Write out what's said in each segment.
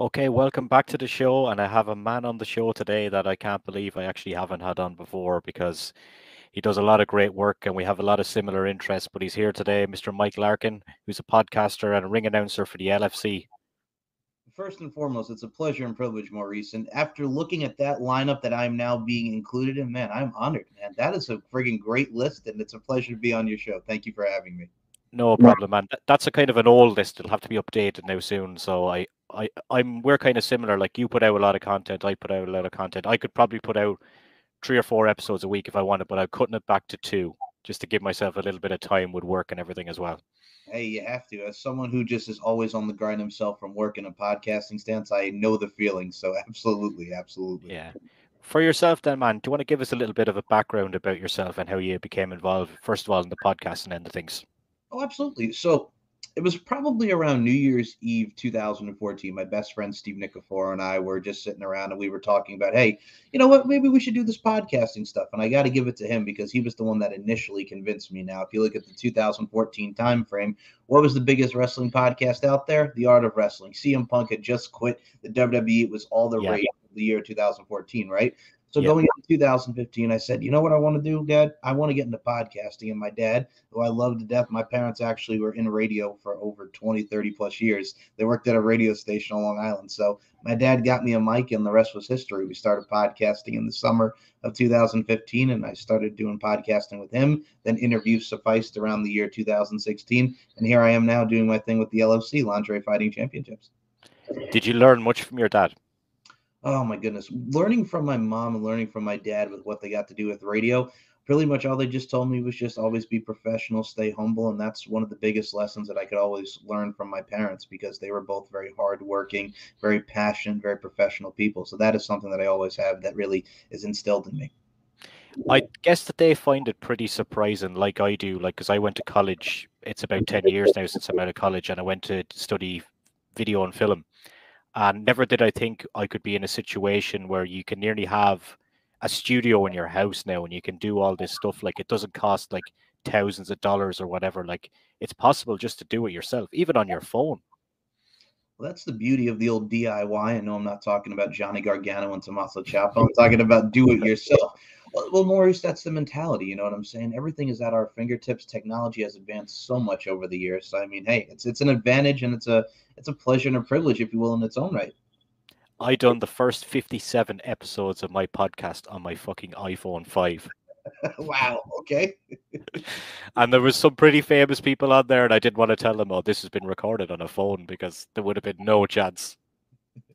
Okay, welcome back to the show. And I have a man on the show today that I can't believe I actually haven't had on before because he does a lot of great work and we have a lot of similar interests. But he's here today, Mr. Mike Larkin, who's a podcaster and a ring announcer for the LFC. First and foremost, it's a pleasure and privilege, Maurice. And after looking at that lineup that I'm now being included in, man, I'm honored, man. That is a friggin' great list, and it's a pleasure to be on your show. Thank you for having me. No problem, man. That's a kind of an old list. It'll have to be updated now soon. So we're kind of similar. Like you put out a lot of content, I put out a lot of content. I could probably put out 3 or 4 episodes a week if I wanted, but I'm cutting it back to two just to give myself a little bit of time with work and everything as well. Hey, you have to. As someone who just is always on the grind himself from work in a podcasting stance, I know the feeling. So absolutely, absolutely. Yeah. For yourself then, man, do you want to give us a little bit of a background about yourself and how you became involved, first of all, in the podcasting end of things? Oh, absolutely. So it was probably around New Year's Eve 2014. My best friend Steve Nikifor and I were just sitting around and we were talking about, hey, you know what? Maybe we should do this podcasting stuff. And I got to give it to him because he was the one that initially convinced me. Now, if you look at the 2014 time frame, what was the biggest wrestling podcast out there? The Art of Wrestling. CM Punk had just quit the WWE. It was all the rage of the year 2014, right? So going into 2015, I said, you know what I want to do, Dad? I want to get into podcasting. And my dad, who I love to death, my parents actually were in radio for over 20, 30 plus years. They worked at a radio station on Long Island. So my dad got me a mic and the rest was history. We started podcasting in the summer of 2015 and I started doing podcasting with him. Then interviews sufficed around the year 2016. And here I am now doing my thing with the LFC, Lingerie Fighting Championships. Did you learn much from your dad? Oh my goodness. Learning from my mom and learning from my dad with what they got to do with radio, pretty much all they just told me was just always be professional, stay humble. And that's one of the biggest lessons that I could always learn from my parents because they were both very hardworking, very passionate, very professional people. So that is something that I always have that really is instilled in me. I guess that they find it pretty surprising, like I do, like, because I went to college. It's about 10 years now since I'm out of college, and I went to study video and film. And never did I think I could be in a situation where you can nearly have a studio in your house now and you can do all this stuff. Like it doesn't cost like thousands of dollars or whatever. Like it's possible just to do it yourself, even on your phone. Well, that's the beauty of the old DIY. I know I'm not talking about Johnny Gargano and Tommaso Ciampa. I'm talking about do it yourself. Well, Maurice, that's the mentality. You know what I'm saying? Everything is at our fingertips. Technology has advanced so much over the years. So I mean, hey, it's an advantage and it's a pleasure and a privilege, if you will, in its own right. I done the first 57 episodes of my podcast on my fucking iPhone 5. Wow. Okay. And there was some pretty famous people on there, and I didn't want to tell them, oh, this has been recorded on a phone because there would have been no chance.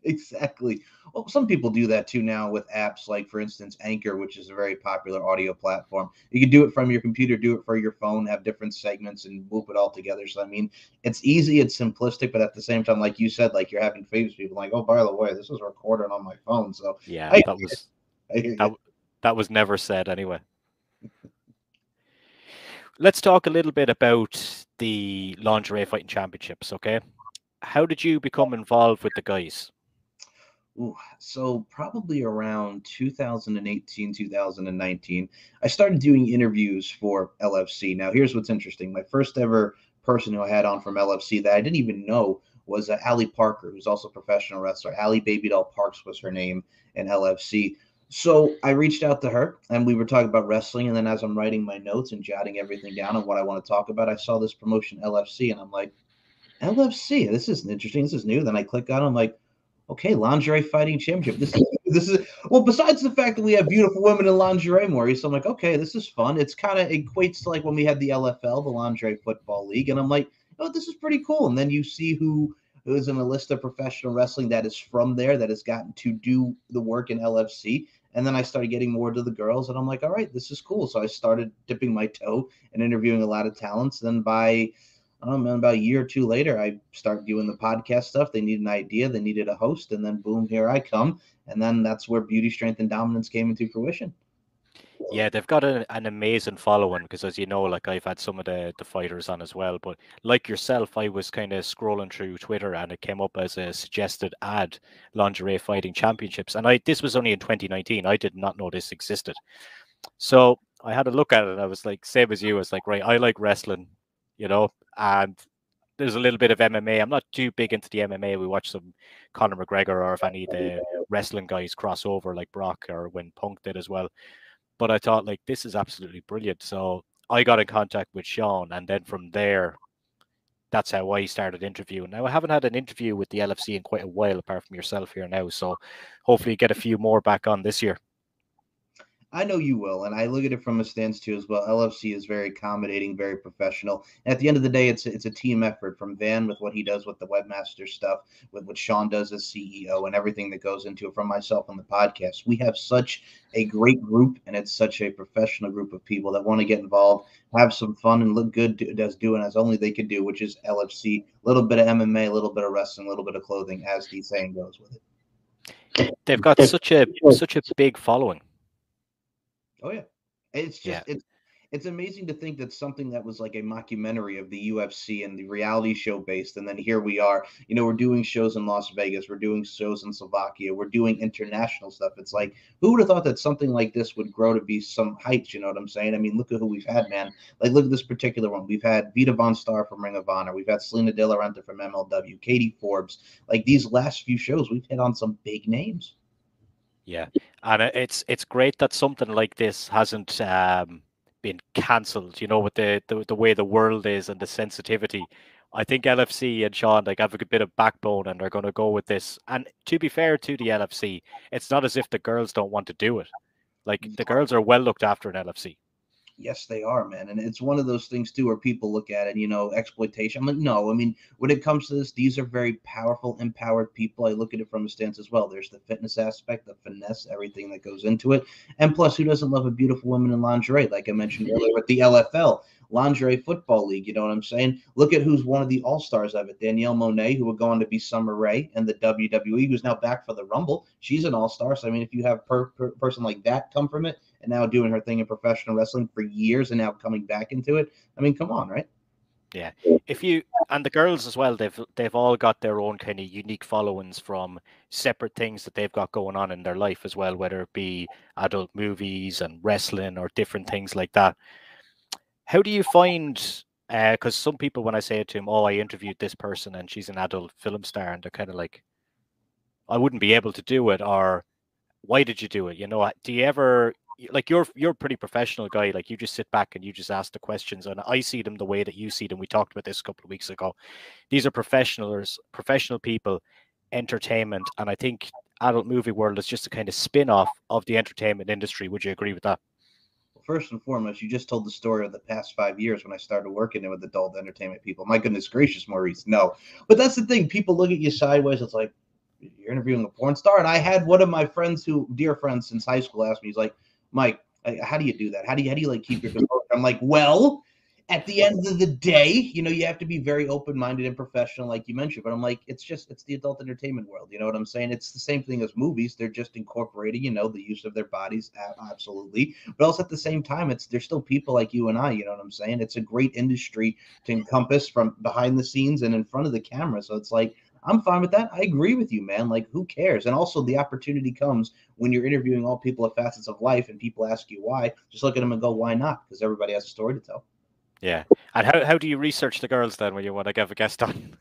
Exactly. Well, some people do that too now with apps like, for instance, Anchor, which is a very popular audio platform. You can do it from your computer, do it for your phone, have different segments and whoop it all together. So, I mean, it's easy, it's simplistic, but at the same time, like you said, like you're having famous people like, oh, by the way, this was recorded on my phone. So, Yeah, I, that was I hear that you. that was never said anyway. Let's talk a little bit about the lingerie fighting championships, okay? How did you become involved with the guys? Ooh, so probably around 2018, 2019, I started doing interviews for LFC. Now, here's what's interesting. My first ever person who I had on from LFC that I didn't even know was Ali Parker, who's also a professional wrestler. Ali Baby Doll Parks was her name in LFC. So I reached out to her and we were talking about wrestling. And then as I'm writing my notes and jotting everything down on what I want to talk about, I saw this promotion LFC and I'm like, LFC, this is interesting. This is new. Then I click on it. I'm like, okay, lingerie fighting championship. This is well. Besides the fact that we have beautiful women in lingerie, Maurice, I'm like, okay, this is fun. It's kind of equates to like when we had the LFL, the Lingerie Football League, and I'm like, oh, this is pretty cool. And then you see who is in a list of professional wrestling that is from there that has gotten to do the work in LFC. And then I started getting more to the girls, and I'm like, all right, this is cool. So I started dipping my toe and interviewing a lot of talents. Then by I don't know, man, about a year or two later, I start doing the podcast stuff. They needed an idea, they needed a host, and then boom, here I come. And then that's where Beauty, Strength, and Dominance came into fruition. Yeah, they've got an amazing following because, as you know, like I've had some of the fighters on as well. But like yourself, I was kind of scrolling through Twitter and it came up as a suggested ad, lingerie fighting championships. And this was only in 2019. I did not know this existed. So I had a look at it and I was like, same as you. I was like, right, I like wrestling, you know, and there's a little bit of MMA. I'm not too big into the MMA. We watch some Conor McGregor, or if any of the wrestling guys cross over like Brock, or when Punk did as well. But I thought, like, this is absolutely brilliant. So I got in contact with Sean, and then from there, that's how I started interviewing. Now, I haven't had an interview with the LFC in quite a while, apart from yourself here now. So hopefully get a few more back on this year. I know you will, and I look at it from a stance too as well. LFC is very accommodating, very professional. And at the end of the day, it's a team effort from Van with what he does with the webmaster stuff, with what Sean does as CEO, and everything that goes into it. From myself on the podcast, we have such a great group, and it's such a professional group of people that want to get involved, have some fun, and look good as doing as only they could do, which is LFC. A little bit of MMA, a little bit of wrestling, a little bit of clothing, as the saying goes with it. They've got such a big following. Oh yeah, it's just it's amazing to think that something that was like a mockumentary of the UFC and the reality show based, and then here we are. You know, we're doing shows in Las Vegas, we're doing shows in Slovakia, we're doing international stuff. It's like, who would have thought that something like this would grow to be some heights? You know what I'm saying? I mean, look at who we've had, man. Like, look at this particular one. We've had Vita Von Star from Ring of Honor. We've had Selena De La Renta from MLW, Katie Forbes. Like, these last few shows, we've hit on some big names. Yeah, and it's great that something like this hasn't been cancelled. You know, with the way the world is and the sensitivity. I think LFC and Sean like have a bit of backbone, and they're going to go with this. And to be fair to the LFC, it's not as if the girls don't want to do it. Like, the girls are well looked after in LFC. Yes, they are, man. And it's one of those things too where people look at it, you know, exploitation. I'm like, no, I mean, when it comes to this, these are very powerful, empowered people. I look at it from a stance as well. There's the fitness aspect, the finesse, everything that goes into it. And plus, who doesn't love a beautiful woman in lingerie? Like I mentioned earlier with the LFL. Lingerie Football League, you know what I'm saying? Look at who's one of the all-stars of it. Danielle Monet, who would go on to be Summer Rae in the WWE, who's now back for the Rumble. She's an all-star. So, I mean, if you have a person like that come from it, and now doing her thing in professional wrestling for years and now coming back into it. I mean, come on, right? Yeah. If you and the girls as well, they've all got their own kind of unique followings from separate things that they've got going on in their life as well, whether it be adult movies and wrestling or different things like that. How do you find because some people, when I say it to them, oh, I interviewed this person and she's an adult film star, and they're kind of like, I wouldn't be able to do it, or why did you do it? You know, do you ever, like, you're a pretty professional guy, like you just sit back and you just ask the questions, and I see them the way that you see them. We talked about this a couple of weeks ago. These are professional people, entertainment, and I think adult movie world is just a kind of spin-off of the entertainment industry. Would you agree with that? First and foremost, you just told the story of the past 5 years when I started working with adult entertainment people. My goodness gracious, Maurice, no. But that's the thing. People look at you sideways. It's like, you're interviewing a porn star. And I had one of my friends dear friends since high school, asked me, he's like, Mike, how do you do that? How do you like keep your composure? I'm like, well, at the end of the day, you know, you have to be very open-minded and professional, like you mentioned. But I'm like, it's the adult entertainment world. You know what I'm saying? It's the same thing as movies. They're just incorporating, you know, the use of their bodies, absolutely. But also at the same time, there's still people like you and I. You know what I'm saying? It's a great industry to encompass from behind the scenes and in front of the camera. So it's like, I'm fine with that. I agree with you, man. Like, who cares? And also, the opportunity comes when you're interviewing all people of facets of life, and people ask you why. Just look at them and go, why not? Because everybody has a story to tell. Yeah. And how do you research the girls then when you want to give a guest on?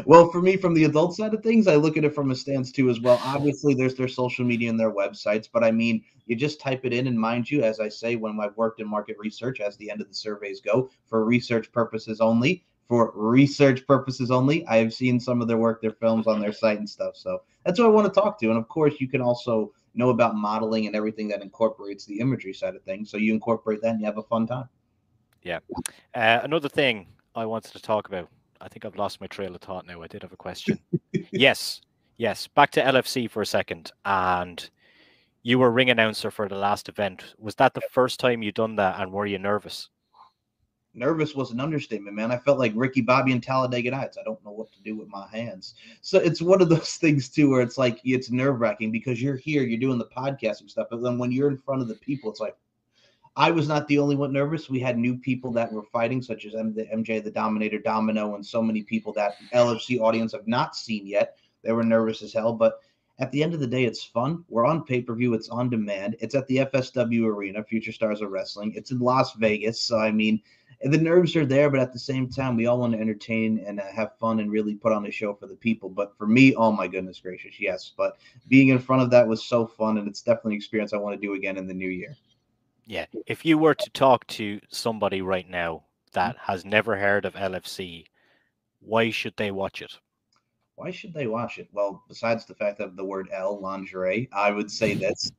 Well, for me, from the adult side of things, I look at it from a stance too as well. Obviously, there's their social media and their websites, but I mean, you just type it in, and mind you, as I say, when I've worked in market research, as the end of the surveys go, for research purposes only, I have seen some of their work, their films on their site and stuff. So that's what I want to talk to. And of course, you can also know about modeling and everything that incorporates the imagery side of things. So you incorporate that and you have a fun time. Yeah. Another thing I wanted to talk about. I think I've lost my trail of thought now. I did have a question. Yes. Back to LFC for a second. And you were ring announcer for the last event. Was that the first time you done that? And were you nervous? Nervous was an understatement, man. I felt like Ricky Bobby and Talladega Nights. I don't know what to do with my hands. So it's one of those things too, where it's like, it's nerve wracking because you're here, you're doing the podcasting stuff. But then when you're in front of the people, it's like, I was not the only one nervous. We had new people that were fighting, such as MJ, the Dominator, Domino, and so many people that LFC audience have not seen yet. They were nervous as hell. But at the end of the day, it's fun. We're on pay-per-view. It's on demand. It's at the FSW Arena, Future Stars of Wrestling. It's in Las Vegas. So, I mean, And the nerves are there, but at the same time, we all want to entertain and have fun and really put on a show for the people. But for me, oh my goodness gracious, yes. But being in front of that was so fun, and it's definitely an experience I want to do again in the new year. Yeah. If you were to talk to somebody right now that has never heard of LFC, why should they watch it? Why should they watch it? Well, besides the fact of the word L, lingerie, I would say this: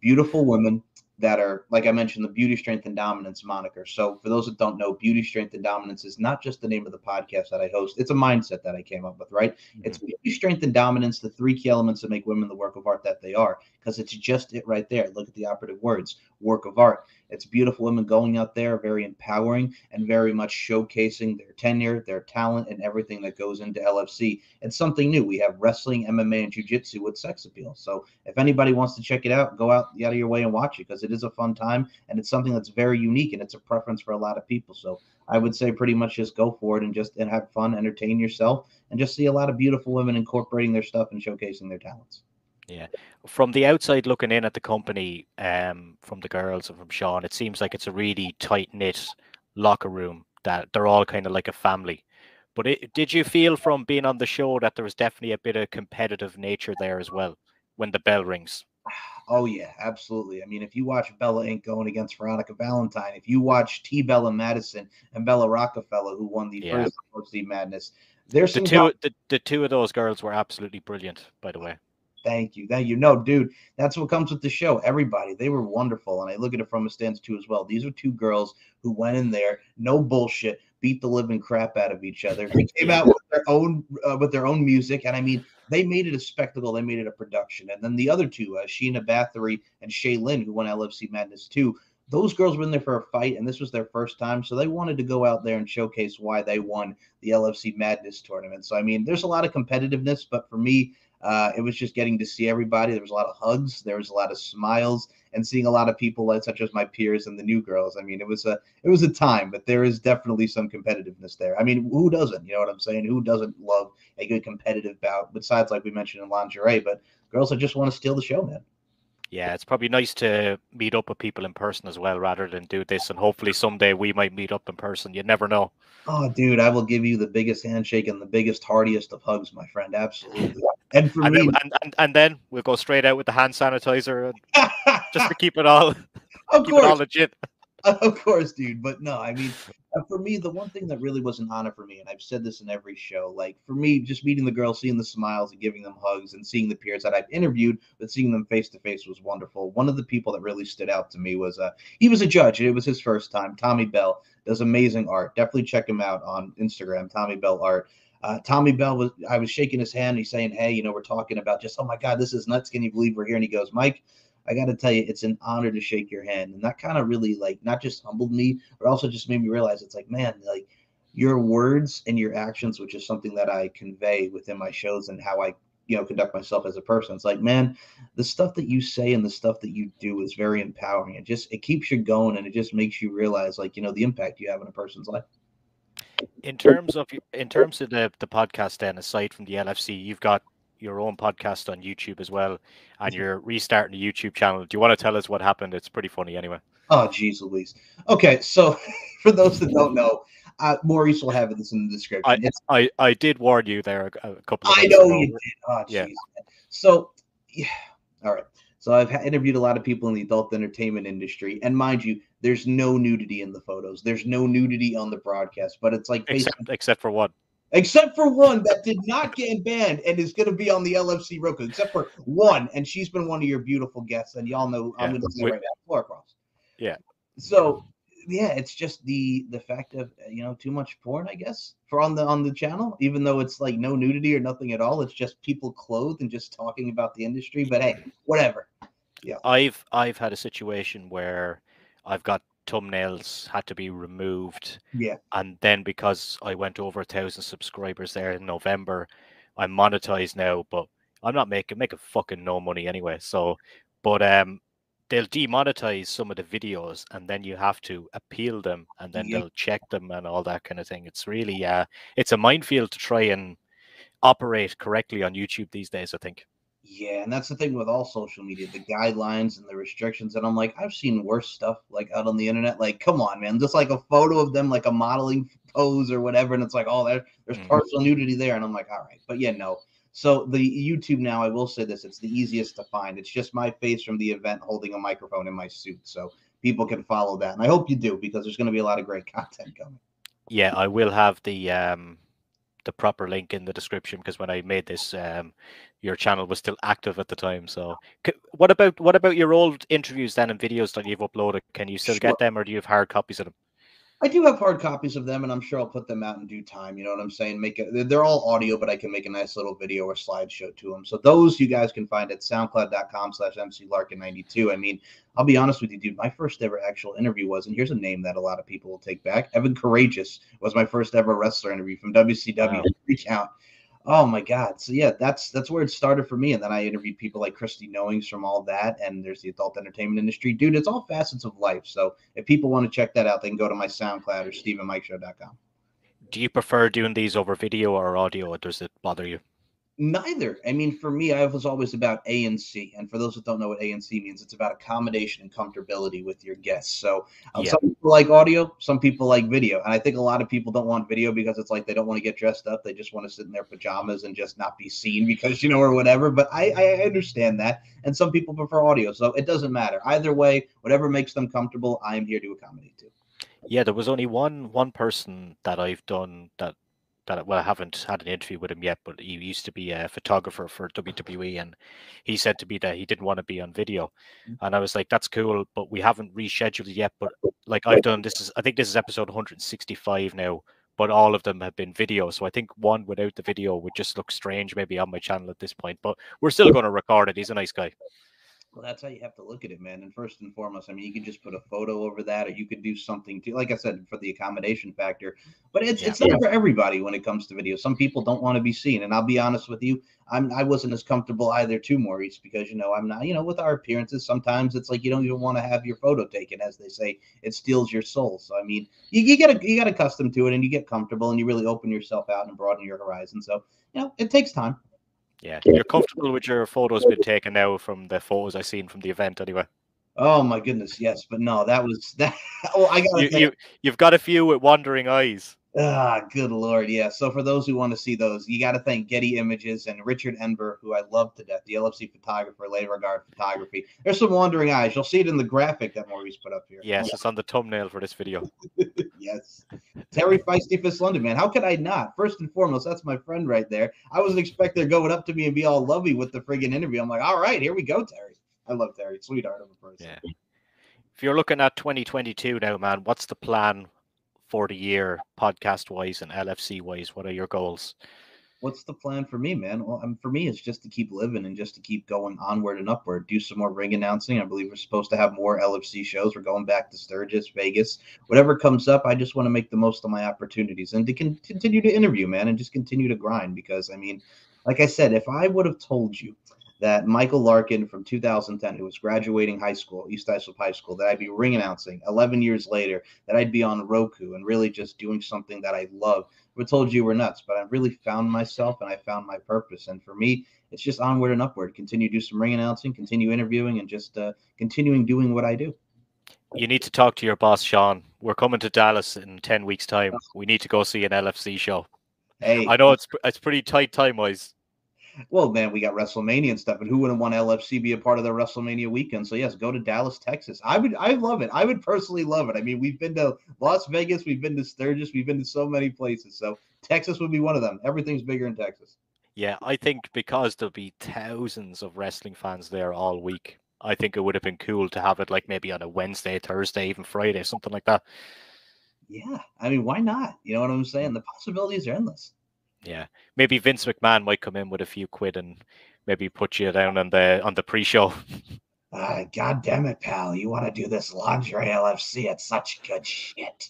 beautiful women that are, like I mentioned, the beauty, strength, and dominance moniker. So, for those that don't know, beauty, strength, and dominance is not just the name of the podcast that I host. It's a mindset that I came up with, right? It's Mhm. beauty, strength, and dominance, the three key elements that make women the work of art that they are, because it's just it right there. Look at the operative words: work of art. It's beautiful women going out there, very empowering and very much showcasing their tenure, their talent, and everything that goes into LFC. It's something new. We have wrestling, MMA, and jiu-jitsu with sex appeal. So if anybody wants to check it out, go out of your way and watch it, because it is a fun time and it's something that's very unique and it's a preference for a lot of people. So I would say pretty much just go for it and just and have fun, entertain yourself, and just see a lot of beautiful women incorporating their stuff and showcasing their talents. Yeah. From the outside looking in at the company, from the girls and from Sean, it seems like it's a really tight-knit locker room that they're all kind of like a family. But did you feel from being on the show that there was definitely a bit of competitive nature there as well when the bell rings? Oh yeah, absolutely. I mean, if you watch Bella Inc. going against Veronica Valentine, if you watch T. Bella Madison and Bella Rockefeller, who won the Yeah. first Steve Madness, there's The some two the two of those girls were absolutely brilliant, by the way. Thank you. Thank you. No, dude, that's what comes with the show. Everybody, they were wonderful. And I look at it from a stance too as well. These are two girls who went in there, no bullshit, beat the living crap out of each other. They came Yeah. out with their own music. And I mean, they made it a spectacle. They made it a production. And then the other two, Sheena Bathory and Shay Lynn, who won LFC Madness too, those girls were in there for a fight, and this was their first time. So they wanted to go out there and showcase why they won the LFC Madness tournament. So, I mean, there's a lot of competitiveness, but for me, it was just getting to see everybody. There was a lot of hugs. There was a lot of smiles, and seeing a lot of people, like such as my peers and the new girls. I mean, it was a time, but there is definitely some competitiveness there. I mean, who doesn't? You know what I'm saying? Who doesn't love a good competitive bout? Besides, like we mentioned in lingerie, but girls that just want to steal the show, man. Yeah, it's probably nice to meet up with people in person as well rather than do this. And hopefully someday we might meet up in person. You never know. Oh, dude, I will give you the biggest handshake and the biggest, heartiest of hugs, my friend. Absolutely. And for And me, then, and then we'll go straight out with the hand sanitizer and just to keep it all of keep it all course, legit. of course, dude. But no, I mean, for me, the one thing that really was an honor for me, and I've said this in every show, like for me, just meeting the girls, seeing the smiles and giving them hugs and seeing the peers that I've interviewed, but seeing them face to face was wonderful. One of the people that really stood out to me was he was a judge. And it was his first time. Tommy Bell does amazing art. Definitely check him out on Instagram, Tommy Bell Art. Tommy Bell I was shaking his hand. He's saying, "Hey, we're talking about just, oh my God, this is nuts. Can you believe we're here?" And he goes, "Mike, I got to tell you, it's an honor to shake your hand." And that kind of really like not just humbled me, but also just made me realize it's like, man, like your words and your actions, which is something that I convey within my shows and how I, conduct myself as a person. It's like, man, the stuff that you say and the stuff that you do is very empowering. It keeps you going, and it just makes you realize, like, the impact you have in a person's life. In terms of the podcast, then aside from the LFC, you've got your own podcast on YouTube as well, and you're restarting the YouTube channel. Do you want to tell us what happened? It's pretty funny anyway. Oh, geez, Louise. Okay, so for those that don't know, Maurice will have this in the I description. It's I did warn you there a couple of I months know ago. you did. Oh, Yeah. jeez. So, yeah. All right. So I've interviewed a lot of people in the adult entertainment industry, and mind you, there's no nudity in the photos. There's no nudity on the broadcast, but it's like basically, Except for one. except for one that did not get banned and is going to be on the LFC Roku, except for one, and she's been one of your beautiful guests, and y'all know I'm Yeah. going to say right now, Flora Cross. Yeah. So yeah, it's just the fact of too much porn, I guess, for on the channel, even though it's like no nudity or nothing at all. It's just people clothed and just talking about the industry. But hey, whatever. Yeah. I've had a situation where I've got thumbnails had to be removed, Yeah. and then because I went over 1,000 subscribers there in November, I'm monetized now, but I'm not making fucking no money anyway. So, but they'll demonetize some of the videos, and then you have to appeal them, and then Yeah. they'll check them and all that kind of thing. It's really it's a minefield to try and operate correctly on YouTube these days, I think. Yeah, and that's the thing with all social media, the guidelines and the restrictions. And I'm like, I've seen worse stuff like out on the internet. Like, come on, man, just like a photo of them, like a modeling pose or whatever, and it's like, oh, there's partial nudity there, and I'm like, all right, but yeah, no. So the YouTube now, I will say this, it's the easiest to find. It's just my face from the event holding a microphone in my suit, so people can follow that, and I hope you do because there's going to be a lot of great content coming. Yeah, I will have the proper link in the description because when I made this, your channel was still active at the time. So, what about your old interviews then and videos that you've uploaded? Can you still get them, or do you have hard copies of them? I do have hard copies of them, and I'm sure I'll put them out in due time. You know what I'm saying? They're all audio, but I can make a nice little video or slideshow to them. So those you guys can find at soundcloud.com/MCLarkin92. I mean, I'll be honest with you, dude. My first ever actual interview was, and here's a name that a lot of people will take back. Evan Courageous was my first ever wrestler interview from WCW. Wow. Reach out. Oh my God. So yeah, that's where it started for me. And then I interviewed people like Christy Knowings from all that. And there's the adult entertainment industry. Dude, it's all facets of life. So if people want to check that out, they can go to my SoundCloud or StephenMikeShow.com. Do you prefer doing these over video or audio, or does it bother you? Neither. I mean, for me, I was always about A and C. And for those that don't know what A and C means, it's about accommodation and comfortability with your guests. So some people like audio, some people like video. And I think a lot of people don't want video because it's like they don't want to get dressed up. They just want to sit in their pajamas and just not be seen because, or whatever. But I understand that. And some people prefer audio. So it doesn't matter. Either way, whatever makes them comfortable, I am here to accommodate to. Yeah, there was only one person that I've done that well, I haven't had an interview with him yet, but he used to be a photographer for WWE, and he said to me that he didn't want to be on video, and I was like, that's cool, but we haven't rescheduled it yet. But like I've done, I think this is episode 165 now, but all of them have been video, so I think one without the video would just look strange maybe on my channel at this point, but we're still going to record it. He's a nice guy. Well, that's how you have to look at it, man. And first and foremost, I mean, you could just put a photo over that, or you could do something to, like I said, for the accommodation factor. But it's not for everybody when it comes to video. Some people don't want to be seen, and I'll be honest with you, I wasn't as comfortable either too, Maurice, because I'm not, with our appearances. Sometimes it's like you don't even want to have your photo taken, as they say, it steals your soul. So I mean, you get accustomed to it, and you get comfortable, and you really open yourself out and broaden your horizon. So it takes time. Yeah, you're comfortable with your photos being taken now from the photos I've seen from the event anyway. Oh my goodness, yes, but no, that was that. Oh, I got you've got a few with wandering eyes. Ah, good Lord, yeah. So for those who want to see those, you got to thank Getty Images and Richard Enber, who I love to death, the LFC photographer, Late Regard Photography. There's some wandering eyes. You'll see it in the graphic that Maurice put up here. Yes, it's on the thumbnail for this video. Yes. Terry Feisty Fist London, man. How could I not? First and foremost, that's my friend right there. I wasn't expecting her going up to me and be all lovey with the friggin' interview. I'm like, all right, here we go, Terry. I love Terry. Sweetheart of a person. Yeah. If you're looking at 2022 now, man, what's the plan for the year, podcast-wise and LFC-wise? What are your goals? What's the plan for me, man? Well, for me, it's just to keep living and just to keep going onward and upward. Do some more ring announcing. I believe we're supposed to have more LFC shows. We're going back to Sturgis, Vegas. Whatever comes up, I just want to make the most of my opportunities and to continue to interview, man, and just continue to grind. Because, I mean, like I said, if I would have told you that Michael Larkin from 2010, who was graduating high school, East Islip High School, that I'd be ring announcing 11 years later, that I'd be on Roku and really just doing something that I love, we told you we're nuts. But I really found myself and I found my purpose. And for me, it's just onward and upward. Continue to do some ring announcing, continue interviewing, and just continuing doing what I do. You need to talk to your boss, Sean. We're coming to Dallas in 10 weeks' time. We need to go see an LFC show. Hey, I know it's pretty tight time-wise. Well, man, we got WrestleMania and stuff, and who wouldn't want LFC be a part of the WrestleMania weekend? So yes, go to Dallas, Texas. I love it. I would personally love it. I mean, we've been to Las Vegas, we've been to Sturgis, we've been to so many places. So Texas would be one of them. Everything's bigger in Texas. Yeah, I think because there'll be thousands of wrestling fans there all week, I think it would have been cool to have it like maybe on a Wednesday, Thursday, even Friday, something like that. Yeah, I mean, why not? You know what I'm saying? The possibilities are endless. Yeah, maybe Vince McMahon might come in with a few quid and maybe put you down on the pre-show. God damn it, pal! You want to do this lingerie LFC? It's such good shit.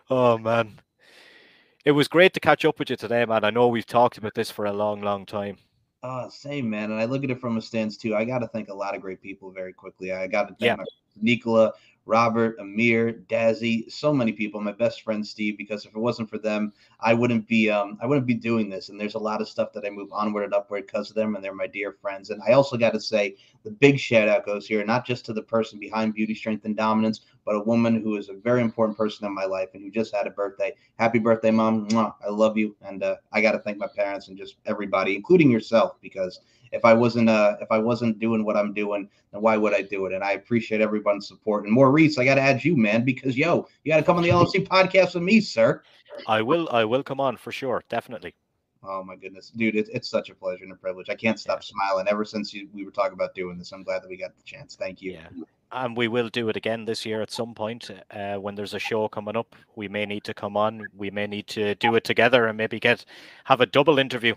Oh man, it was great to catch up with you today, man. I know we've talked about this for a long, long time. Same, man. And I look at it from a stance too. I got to thank a lot of great people very quickly. I got to thank my Nicola, Robert, Amir, Dazzy, so many people. My best friend Steve, because if it wasn't for them, I wouldn't be doing this. And there's a lot of stuff that I move onward and upward because of them, and they're my dear friends. And I also got to say, the big shout out goes here, not just to the person behind Beauty, Strength, and Dominance, but a woman who is a very important person in my life and who just had a birthday. Happy birthday, Mom! Mwah. I love you, and I got to thank my parents and just everybody, including yourself, because if I wasn't doing what I'm doing, then why would I do it? And I appreciate everyone's support. And Maurice, I got to add you, man, because you got to come on the LFC podcast with me, sir. I will come on for sure, definitely. Oh my goodness, dude, it's such a pleasure and a privilege. I can't stop smiling ever since we were talking about doing this. I'm glad that we got the chance. Thank you. Yeah. And we will do it again this year at some point. When there's a show coming up, we may need to come on. We may need to do it together and maybe have a double interview.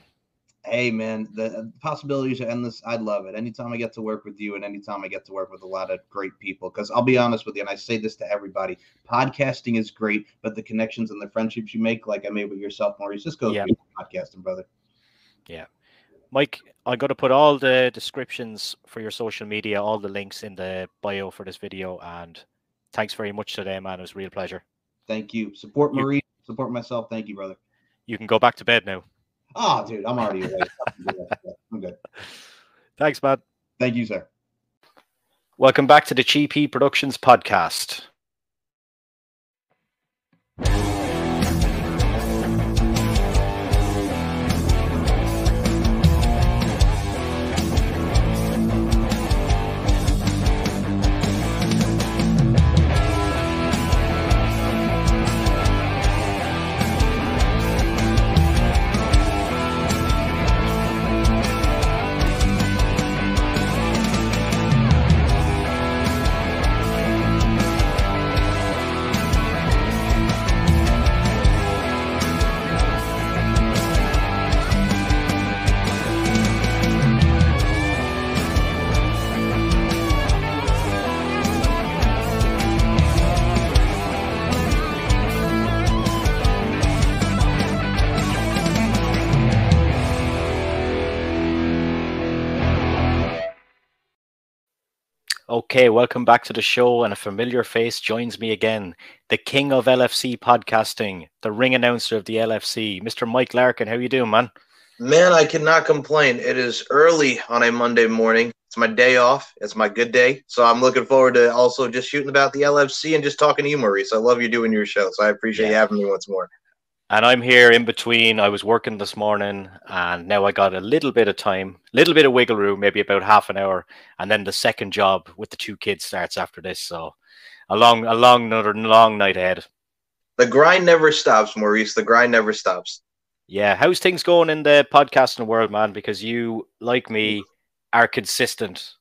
Hey, man, the possibilities are endless. I'd love it. Anytime I get to work with you and anytime I get to work with a lot of great people, because I'll be honest with you, and I say this to everybody, podcasting is great, but the connections and the friendships you make, like I made with yourself, Maurice, this goes through podcasting, brother. Yeah. Mike, I'm going to put all the descriptions for your social media, all the links in the bio for this video, and thanks very much today, man. It was a real pleasure. Thank you. Support Maurice, support myself. Thank you, brother. You can go back to bed now. Oh, dude, I'm already awake. I'm good. Thanks, man. Thank you, sir. Welcome back to the GP Productions podcast. Okay, welcome back to the show, and a familiar face joins me again, the king of LFC podcasting, the ring announcer of the LFC, Mr. Mike Larkin. How you doing, man? Man, I cannot complain. It is early on a Monday morning. It's my day off. It's my good day. So I'm looking forward to also just shooting about the LFC and just talking to you, Maurice. I love you doing your show, so I appreciate you having me once more. And I'm here in between. I was working this morning, and now I got a little bit of time, a little bit of wiggle room, maybe about half an hour, and then the second job with the 2 kids starts after this. So another long night ahead. The grind never stops, Maurice. The grind never stops. Yeah. How's things going in the podcasting world, man? Because you, like me, are consistent.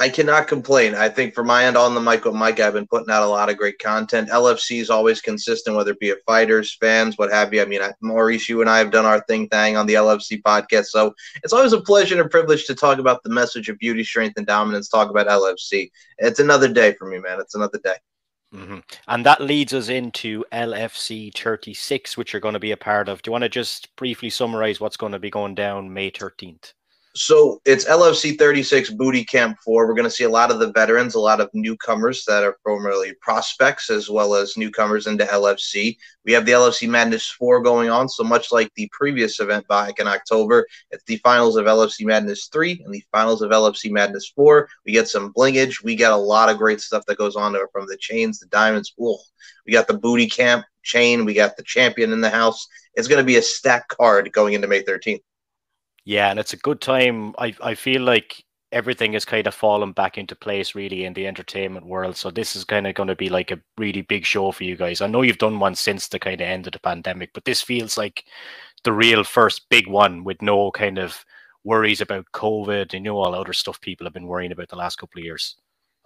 I cannot complain. I think for my end on the mic with Mike, I've been putting out a lot of great content. LFC is always consistent, whether it be fighters, fans, what have you. I mean, Maurice, you and I have done our thing on the LFC podcast. So it's always a pleasure and a privilege to talk about the message of beauty, strength, and dominance, talk about LFC. It's another day for me, man. It's another day. Mm-hmm. And that leads us into LFC 36, which you're going to be a part of. Do you want to just briefly summarize what's going to be going down May 13th? So it's LFC 36 Booty Camp 4. We're going to see a lot of the veterans, a lot of newcomers that are formerly prospects, as well as newcomers into LFC. We have the LFC Madness 4 going on. So much like the previous event back in October, it's the finals of LFC Madness 3 and the finals of LFC Madness 4. We get some blingage. We get a lot of great stuff that goes on there, from the chains, the diamonds. Ooh, we got the Booty Camp chain. We got the champion in the house. It's going to be a stacked card going into May 13th. Yeah, and it's a good time. I feel like everything is kind of fallen back into place, really, in the entertainment world. So this is kind of going to be like a really big show for you guys. I know you've done one since the kind of end of the pandemic, but this feels like the real first big one with no kind of worries about COVID and all the other stuff people have been worrying about the last couple of years.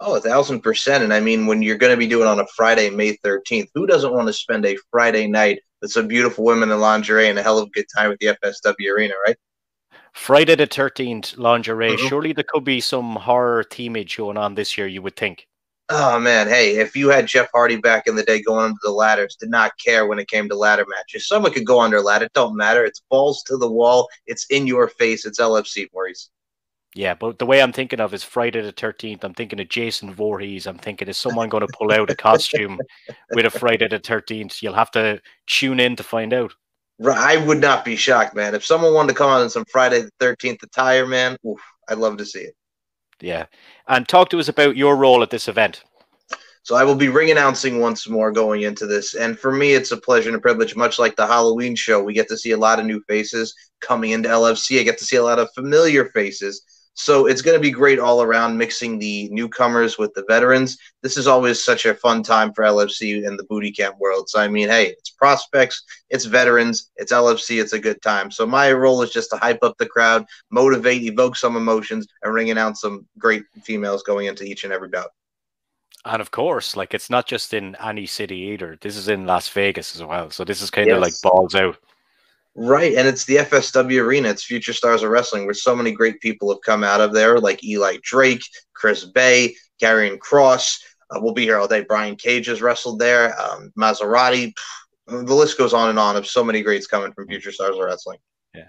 Oh, 1,000%. And I mean, when you're going to be doing it on a Friday, May 13th, who doesn't want to spend a Friday night with some beautiful women in lingerie and a hell of a good time at the FSW Arena, right? Friday the 13th, lingerie. Surely there could be some horror themage going on this year, you would think. Oh, man. Hey, if you had Jeff Hardy back in the day going under the ladders, did not care when it came to ladder matches. Someone could go under a ladder. It don't matter. It's balls to the wall. It's in your face. It's LFC, Maurice. Yeah, but the way I'm thinking of is Friday the 13th. I'm thinking of Jason Voorhees. I'm thinking, is someone going to pull out a costume with a Friday the 13th? You'll have to tune in to find out. I would not be shocked, man. If someone wanted to come out in some Friday the 13th attire, man, oof, I'd love to see it. Yeah. And talk to us about your role at this event. So I will be ring announcing once more going into this. And for me, it's a pleasure and a privilege. Much like the Halloween show, we get to see a lot of new faces coming into LFC. I get to see a lot of familiar faces. So it's going to be great all around, mixing the newcomers with the veterans. This is always such a fun time for LFC in the booty camp world. So, I mean, hey, it's prospects, it's veterans, it's LFC, it's a good time. So my role is just to hype up the crowd, motivate, evoke some emotions, and ring announce some great females going into each and every bout. And of course, like, it's not just in any city either. This is in Las Vegas as well. So this is kind of like balls out. Right, and it's the FSW Arena. It's Future Stars of Wrestling, where so many great people have come out of there, like Eli Drake, Chris Bay, Karrion Kross. We'll be here all day. Brian Cage has wrestled there. Maserati. The list goes on of so many greats coming from Future Stars of Wrestling. Yeah.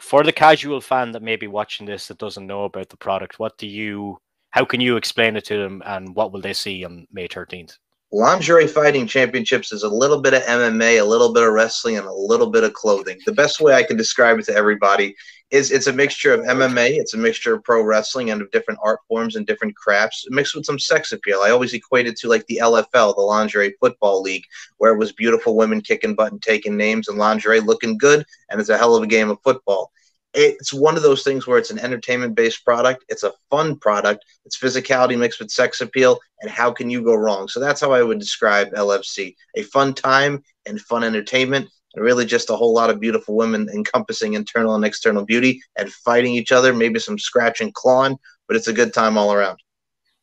For the casual fan that may be watching this that doesn't know about the product, how can you explain it to them, and what will they see on May 13th? Lingerie Fighting Championships is a little bit of MMA, a little bit of wrestling, and a little bit of clothing. The best way I can describe it to everybody is it's a mixture of MMA, it's a mixture of pro wrestling and of different art forms and different crafts, mixed with some sex appeal. I always equate it to like the LFL, the Lingerie Football League, where it was beautiful women kicking butt and taking names and lingerie looking good, and it's a hell of a game of football. It's one of those things where it's an entertainment-based product. It's a fun product. It's physicality mixed with sex appeal, and how can you go wrong? So that's how I would describe LFC. A fun time and fun entertainment, and really just a whole lot of beautiful women encompassing internal and external beauty and fighting each other, maybe some scratch and clawing, but it's a good time all around.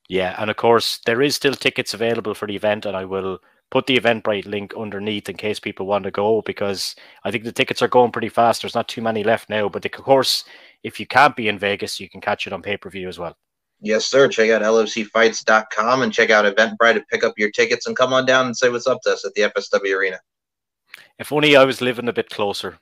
Yeah, and of course, there is still tickets available for the event, and I will put the Eventbrite link underneath in case people want to go, because I think the tickets are going pretty fast. There's not too many left now, but of course, if you can't be in Vegas, you can catch it on pay-per-view as well. Yes, sir. Check out lfcfights.com and check out Eventbrite to pick up your tickets and come on down and say what's up to us at the FSW Arena. If only I was living a bit closer.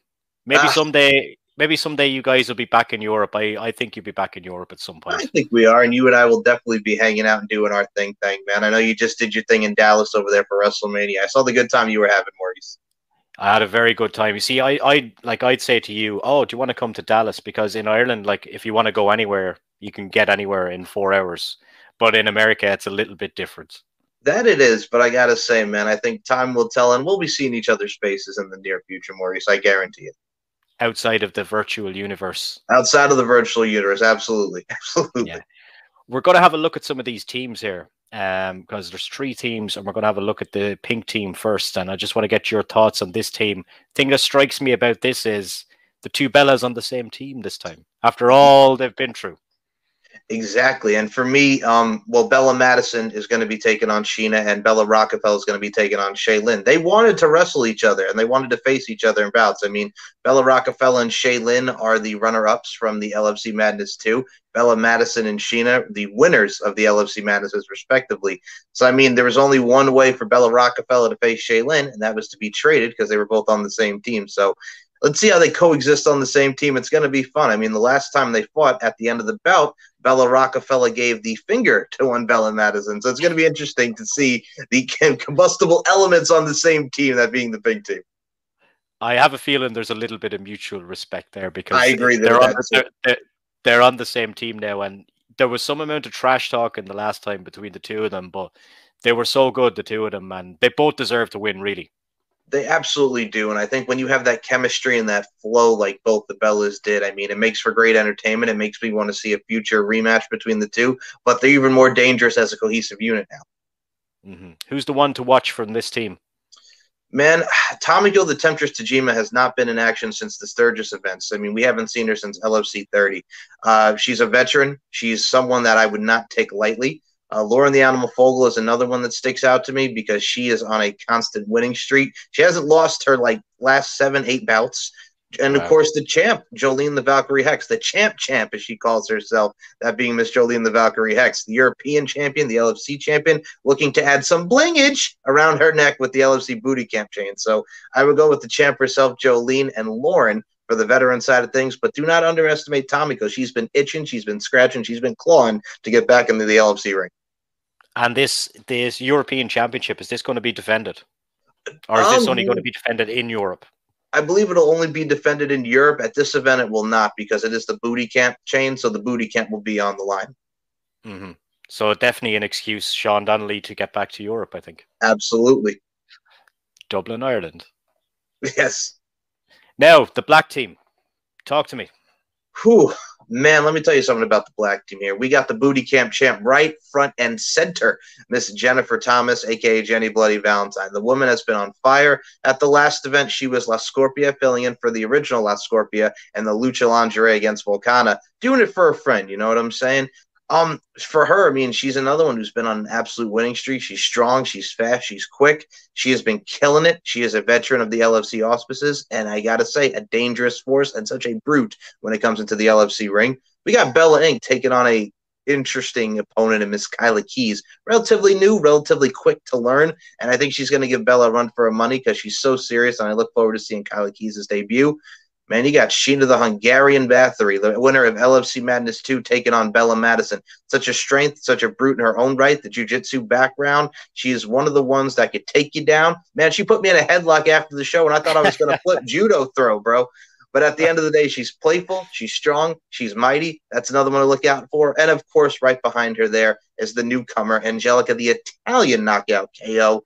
Maybe someday you guys will be back in Europe. I think you'll be back in Europe at some point. I think we are, and you and I will definitely be hanging out and doing our thing, man. I know you just did your thing in Dallas over there for WrestleMania. I saw the good time you were having, Maurice. I had a very good time. You see, I'd say to you, oh, do you want to come to Dallas? Because in Ireland, like, if you want to go anywhere, you can get anywhere in 4 hours. But in America, it's a little bit different. That it is, but I gotta say, man, I think time will tell, and we'll be seeing each other's faces in the near future, Maurice. I guarantee it. Outside of the virtual universe. Outside of the virtual universe, absolutely. Absolutely. Yeah. We're going to have a look at some of these teams here, because there's 3 teams, and we're going to have a look at the pink team first. And I just want to get your thoughts on this team. The thing that strikes me about this is the 2 Bellas on the same team this time, after all they've been through. Exactly. And for me, Bella Madison is going to be taking on Sheena, and Bella Rockefeller is going to be taking on Shaylin. They wanted to wrestle each other, and they wanted to face each other in bouts. I mean, Bella Rockefeller and Shaylin are the runner-ups from the LFC Madness 2. Bella Madison and Sheena, the winners of the LFC Madnesses, respectively. So, I mean, there was only one way for Bella Rockefeller to face Shaylin, and that was to be traded because they were both on the same team. So, let's see how they coexist on the same team. It's going to be fun. I mean, the last time they fought at the end of the bout, Bella Rockefeller gave the finger to one Bella Madison. So it's going to be interesting to see the combustible elements on the same team, that being the big team. I have a feeling there's a little bit of mutual respect there, because I agree they're on the same team now. And there was some amount of trash talk in the last time between the 2 of them, but they were so good, the 2 of them, and they both deserve to win, really. They absolutely do. And I think when you have that chemistry and that flow like both the Bellas did, I mean, it makes for great entertainment. It makes me want to see a future rematch between the 2, but they're even more dangerous as a cohesive unit now. Mm-hmm. Who's the one to watch from this team? Man, Tommy Gill, the Temptress Tajima, has not been in action since the Sturgis events. I mean, we haven't seen her since LFC 30. She's a veteran. She's someone that I would not take lightly. Lauren the Animal Fogel is another one that sticks out to me because she is on a constant winning streak. She hasn't lost her last 7-8 bouts. And of course, the champ, Jolene the Valkyrie Hex, the champ, as she calls herself, that being Miss Jolene the Valkyrie Hex, the European champion, the LFC champion, looking to add some blingage around her neck with the LFC booty camp chain. So I would go with the champ herself, Jolene, and Lauren for the veteran side of things. But do not underestimate Tomiko. She's been itching, she's been scratching, she's been clawing to get back into the LFC ring. And this European Championship, is this going to be defended? Or is this only going to be defended in Europe? I believe it'll only be defended in Europe. At this event, it will not, because it is the booty camp chain, so the booty camp will be on the line. Mm-hmm. So definitely an excuse, Sean Donnelly, to get back to Europe, I think. Absolutely. Dublin, Ireland. Yes. Now, the black team. Talk to me. Whew. Man, let me tell you something about the black team here. We got the booty camp champ right front and center, Miss Jennifer Thomas, a.k.a. Jenny Bloody Valentine. The woman has been on fire. At the last event, she was La Scorpia, filling in for the original La Scorpia and the Lucha Lingerie against Volcana, doing it for a friend, you know what I'm saying? For her, I mean, she's another one who's been on an absolute winning streak. She's strong, she's fast, she's quick. She has been killing it. She is a veteran of the LFC auspices, and I gotta say, a dangerous force and such a brute when it comes into the LFC ring. We got Bella Inc. taking on a interesting opponent in Miss Kyla Keys. Relatively new, relatively quick to learn, and I think she's going to give Bella a run for her money because she's so serious, and I look forward to seeing Kyla Keys' debut. Man, you got Sheena the Hungarian Bathory, the winner of LFC Madness 2, taking on Bella Madison. Such a strength, such a brute in her own right, the jiu-jitsu background. She is one of the ones that could take you down. Man, she put me in a headlock after the show, and I thought I was going to flip judo throw, bro. But at the end of the day, she's playful, she's strong, she's mighty. That's another one to look out for. And, of course, right behind her there is the newcomer, Angelica, the Italian knockout KO.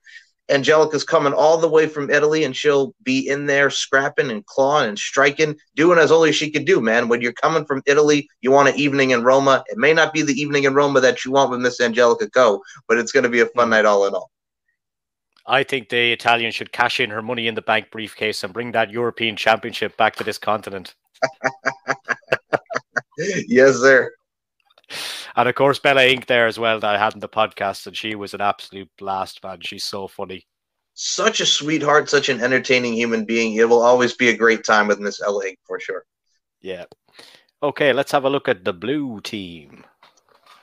Angelica's coming all the way from Italy, and she'll be in there scrapping and clawing and striking, doing as only she could do, man. When you're coming from Italy, you want an evening in Roma. It may not be the evening in Roma that you want with Miss Angelica Go, but it's going to be a fun night all in all. I think the Italian should cash in her money in the bank briefcase and bring that European Championship back to this continent. Yes, sir. And of course, Bella Inc. there as well, that I had in the podcast, and she was an absolute blast, man. She's so funny. Such a sweetheart, such an entertaining human being. It will always be a great time with Miss Ella Inc. for sure. Yeah. Okay, let's have a look at the blue team.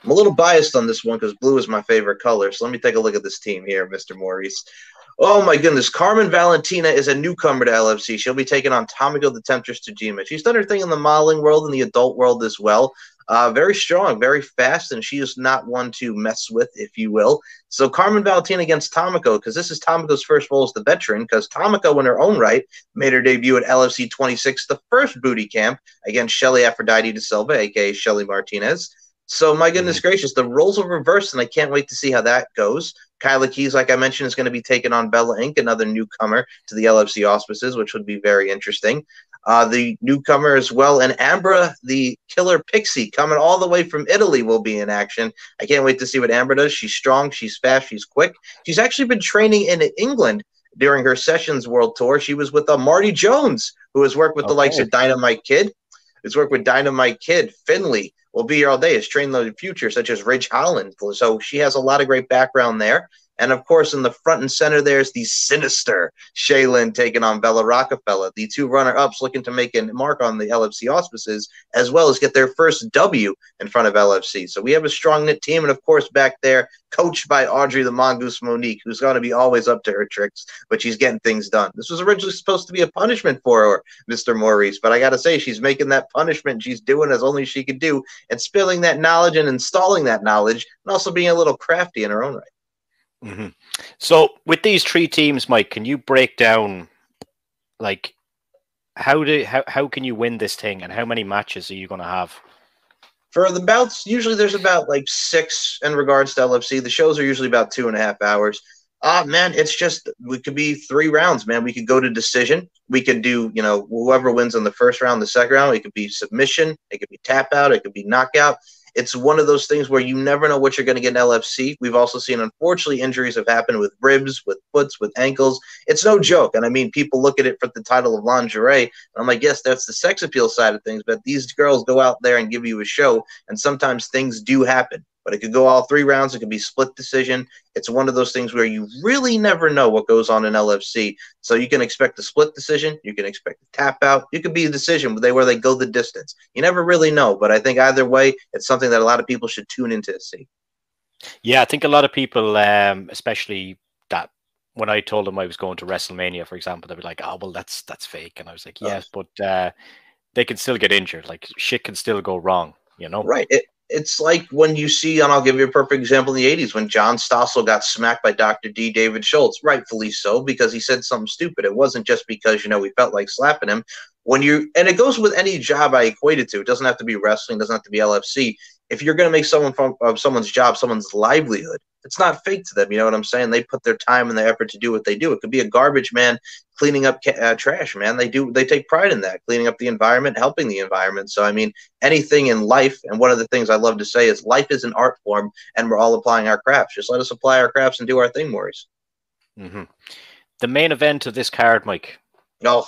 I'm a little biased on this one because blue is my favorite color. So let me take a look at this team here, Mr. Maurice. Oh, my goodness. Carmen Valentina is a newcomer to LFC. She'll be taking on Tomiko the Temptress Tajima. She's done her thing in the modeling world and the adult world as well. Very strong, very fast, and she is not one to mess with, if you will. So Carmen Valentina against Tomiko, because this is Tomiko's first role as the veteran, because Tomiko, in her own right, made her debut at LFC 26, the first booty camp, against Shelly Aphrodite de Silva, a.k.a. Shelly Martinez. So, my goodness gracious, the roles will reverse, and I can't wait to see how that goes. Kyla Keys, like I mentioned, is going to be taking on Bella Inc., another newcomer to the LFC auspices, which would be very interesting. The newcomer as well, and Ambra, the killer pixie, coming all the way from Italy, will be in action. I can't wait to see what Ambra does. She's strong, she's fast, she's quick. She's actually been training in England during her Sessions World Tour. She was with Marty Jones, who has worked with the likes of Dynamite Kid. Has worked with Dynamite Kid, Finley. Will be here all day. Has trained the future, such as Ridge Holland. So she has a lot of great background there. And, of course, in the front and center, there's the sinister Shaylin taking on Bella Rockefeller, the two runner-ups looking to make a mark on the LFC auspices, as well as get their first W in front of LFC. So we have a strong-knit team, and, of course, back there, coached by Audrey the Mongoose Monique, who's going to be always up to her tricks, but she's getting things done. This was originally supposed to be a punishment for her, Mr. Maurice, but I got to say, she's making that punishment. She's doing as only she could do, and spilling that knowledge and installing that knowledge, and also being a little crafty in her own right. Mm-hmm. So with these three teams, Mike, can you break down, like, how can you win this thing, and how many matches are you going to have? For the bouts, usually there's about like 6 in regards to LFC. The shows are usually about 2.5 hours. Man, it's just, we could be 3 rounds, man. We could go to decision. We could do, whoever wins in the first round, the second round. It could be submission. It could be tap out. It could be knockout. It's one of those things where you never know what you're going to get in LFC. We've also seen, unfortunately, injuries have happened with ribs, with foots, with ankles. It's no joke. And I mean, people look at it for the title of lingerie. And I'm like, yes, that's the sex appeal side of things. But these girls go out there and give you a show. And sometimes things do happen. But it could go all 3 rounds. It could be split decision. It's one of those things where you really never know what goes on in LFC. So you can expect a split decision. You can expect a tap out. You could be a decision where they go the distance. You never really know. But I think either way, it's something that a lot of people should tune in to see. Yeah, I think a lot of people, especially that when I told them I was going to WrestleMania, for example, they'd be like, "Oh, well, that's fake," and I was like, "Yes, but they can still get injured. Like shit can still go wrong, you know." Right. It's like when you see, and I'll give you a perfect example in the 80s when John Stossel got smacked by Dr. D. David Schultz, rightfully so, because he said something stupid. It wasn't just because, we felt like slapping him. And it goes with any job I equate it to. It doesn't have to be wrestling, doesn't have to be LFC. If you're going to make someone's job, someone's livelihood, it's not fake to them. You know what I'm saying? They put their time and their effort to do what they do. It could be a garbage man cleaning up trash, man. They take pride in that, cleaning up the environment, helping the environment. So, I mean, anything in life, and one of the things I love to say is life is an art form, and we're all applying our crafts. Just let us apply our crafts and do our thing, Maurice. Mm-hmm. The main event of this card, Mike. No.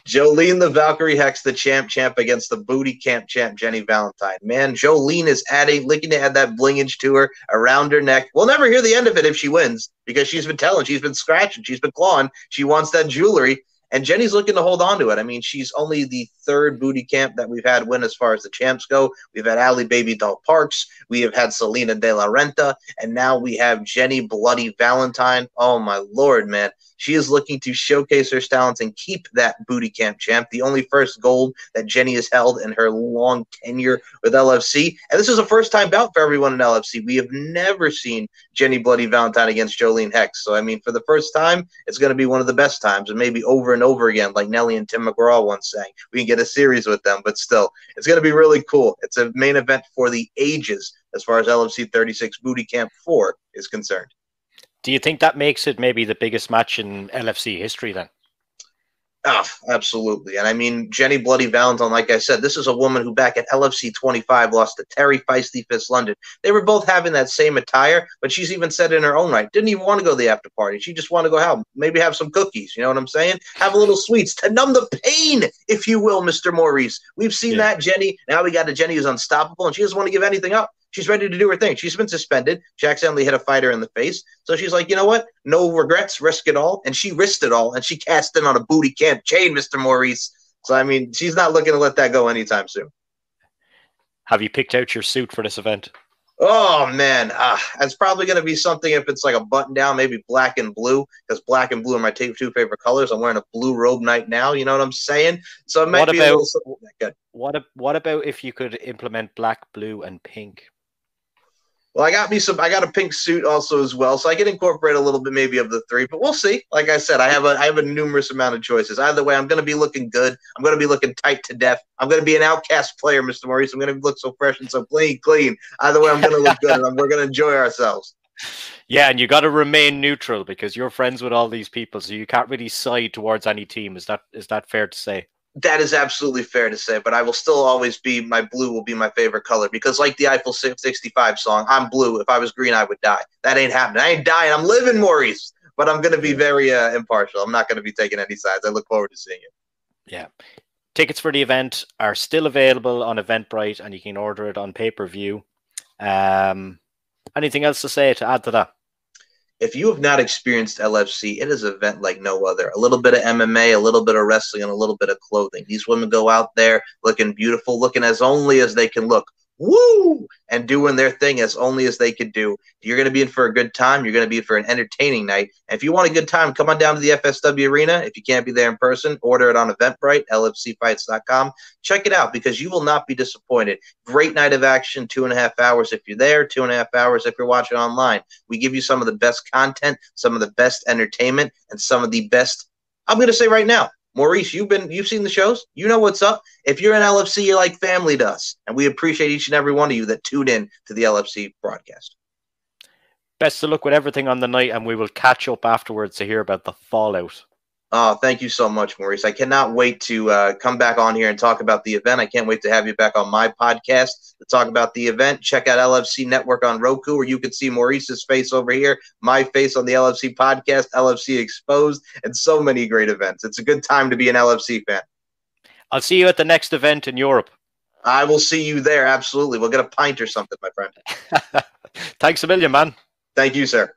Jolene the Valkyrie Hex, the champ against the booty camp champ Jenny Valentine. Man, Jolene is looking to add that blingage to her around her neck. We'll never hear the end of it if she wins, because she's been scratching, she's been clawing. She wants that jewelry, and Jenny's looking to hold on to it. I mean, she's only the third booty camp that we've had win as far as the champs go. We've had Allie Baby Doll Parks, we have had Selena De La Renta, and now we have Jenny Bloody Valentine. Oh my Lord, man. She is looking to showcase her talents and keep that booty camp champ, the only first gold that Jenny has held in her long tenure with LFC. And this is a first-time bout for everyone in LFC. We have never seen Jenny Bloody Valentine against Jolene Hex. So, I mean, for the first time, it's going to be one of the best times, and maybe over and over again, like Nelly and Tim McGraw once sang. We can get a series with them, but still, it's going to be really cool. It's a main event for the ages as far as LFC 36 Booty Camp 4 is concerned. Do you think that makes it maybe the biggest match in LFC history then? Oh, absolutely. And I mean, Jenny Bloody Valentine, like I said, this is a woman who back at LFC 25 lost to Terry Feisty Fist London. They were both having that same attire, but she's even said in her own right, didn't even want to go to the after party. She just wanted to go out, maybe have some cookies. You know what I'm saying? Have a little sweets to numb the pain, if you will, Mr. Maurice. We've seen that, Jenny. Now we got a Jenny who's unstoppable, and she doesn't want to give anything up. She's ready to do her thing. She's been suspended. She accidentally hit a fighter in the face. So she's like, you know what? No regrets, risk it all. And she risked it all, and she cast in on a booty camp chain, Mr. Maurice. So, I mean, she's not looking to let that go anytime soon. Have you picked out your suit for this event? Oh, man. It's probably going to be something if it's like a button-down, maybe black and blue, because black and blue are my two favorite colors. I'm wearing a blue robe night now. You know what I'm saying? So it might be a little something like that. What about if you could implement black, blue, and pink? Well, I got a pink suit also as well, so I can incorporate a little bit maybe of the three, but we'll see. Like I said, I have a numerous amount of choices. Either way, I'm going to be looking good. I'm going to be looking tight to death. I'm going to be an outcast player, Mr. Maurice. I'm going to look so fresh and so clean. Either way, I'm going to look good, and we're going to enjoy ourselves. Yeah, and you got to remain neutral because you're friends with all these people, so you can't really side towards any team. Is that fair to say? That is absolutely fair to say, but I will still always be, my blue will be my favorite color, because like the Eiffel 65 song, I'm blue. If I was green, I would die. That ain't happening. I ain't dying. I'm living, Maurice. But I'm going to be very impartial. I'm not going to be taking any sides. I look forward to seeing it. Yeah. Tickets for the event are still available on Eventbrite, and you can order it on pay-per-view. Anything else to add to that? If you have not experienced LFC, it is an event like no other. A little bit of MMA, a little bit of wrestling, and a little bit of clothing. These women go out there looking beautiful, looking as only as they can look. Woo! And doing their thing as only as they could do. You're going to be in for a good time. You're going to be in for an entertaining night. And if you want a good time, come on down to the FSW Arena. If you can't be there in person, order it on Eventbrite, lfcfights.com. Check it out, because you will not be disappointed. Great night of action, 2.5 hours if you're there, 2.5 hours if you're watching online. We give you some of the best content, some of the best entertainment, and some of the best, I'm going to say right now, Maurice, you've seen the shows. You know what's up. If you're in LFC, you're like family to us, and we appreciate each and every one of you that tune in to the LFC broadcast. Best of luck with everything on the night, and we will catch up afterwards to hear about the fallout. Oh, thank you so much, Maurice. I cannot wait to come back on here and talk about the event. I can't wait to have you back on my podcast to talk about the event. Check out LFC Network on Roku, where you can see Maurice's face over here, my face on the LFC podcast, LFC Exposed, and so many great events. It's a good time to be an LFC fan. I'll see you at the next event in Europe. I will see you there, absolutely. We'll get a pint or something, my friend. Thanks a million, man. Thank you, sir.